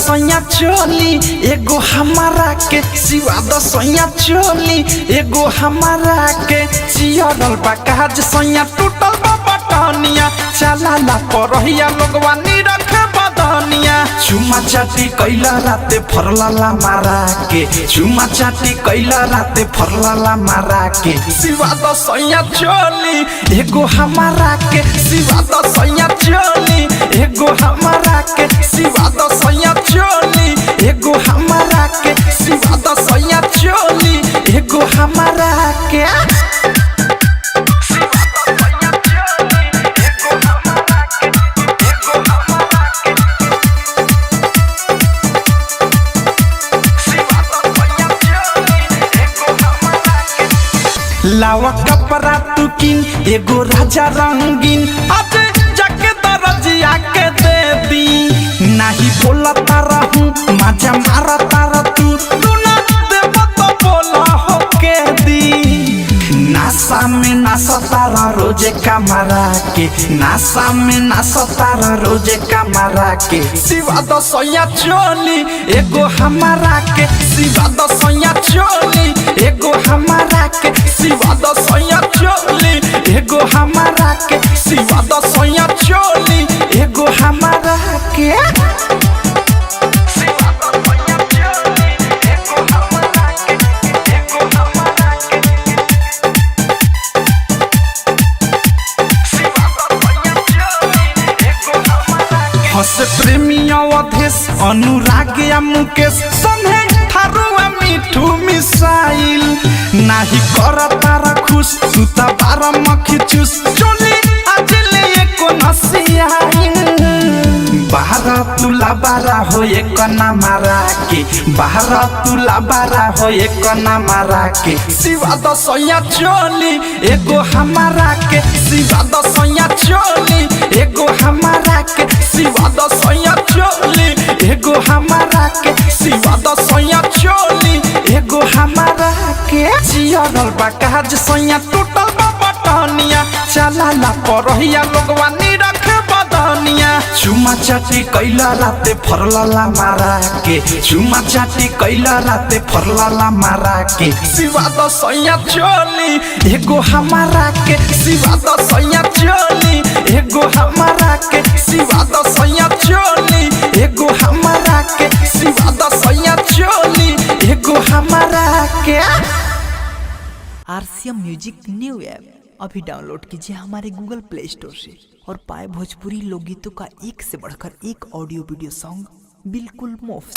सैया चोली एगो हमारा के सिवा द सैया चोली एगो हमारा के चियरल बा काज सैया टूटल बा बटनिया चलाला परहिया लोगवा नी रखे बदनिया चुमा चाटी कैला राते फरलाला मारा के चुमा चाटी कैला राते फरलाला मारा के सिवा द सैया चोली एगो हमारा के सिवा द सैया चोली एगो हमारा के सिवा द सैया चोली एगो हमारा के सिवा द सैया चोली एगो हमारा के लावा कपड़ा तू किन एगो राजा रंगीन आज जाके दरजिया के दे दी नाही बोला तारा हूँ मजा मारा तारा तू ना देव तो बोला हो के दी नासा में नासा तारा रोजे कमरा के नासा में नासा तारा रोजे कमरा के सिवा द सैया चोली एगो हमारा के सिवा द सैया चोली एगो हमारा के सिवा द सैया चोली एगो हमारा के सिवा द सैया चोली एगो हमारा के हस प्रेमी अवधेश अनुराग या मुकेश संगे थारुआ मिठू मिसाइल नाही कर तारा खुश तू त बारा मखी चूस चोली आज ले एको नसियाइल बाहर तुला बारा हो एक ना मारा के बाहर तुला बारा हो एक ना मारा के सिवा द सैया चोली एगो हमारा के सिवा द सैया चोली एगो हमारा के सिवा द सैया चोली एगो हमारा के सिवा द सैया चोली एगो हमारा के चियरल बा काज सैया टूटल बा बटनिया चलाला परहिया लोगवा नी रखे बदनिया चुमा चाटी कैला राते फरलाला मारा के चुमा चाटी कैला राते फरलाला मारा के सिवा द सैया चोली एगो हमारा के सिवा द सैया चोली एगो हमारा के सिवा द सैया चोली एगो हमारा के सिवा द सैया चोली एगो हमारा के आरसीएम म्यूजिक न्यू ऐप अभी डाउनलोड कीजिए हमारे गूगल प्ले स्टोर से और पाए भोजपुरी लोकगीतों का एक से बढ़कर एक ऑडियो वीडियो सॉन्ग बिल्कुल मुफ्त।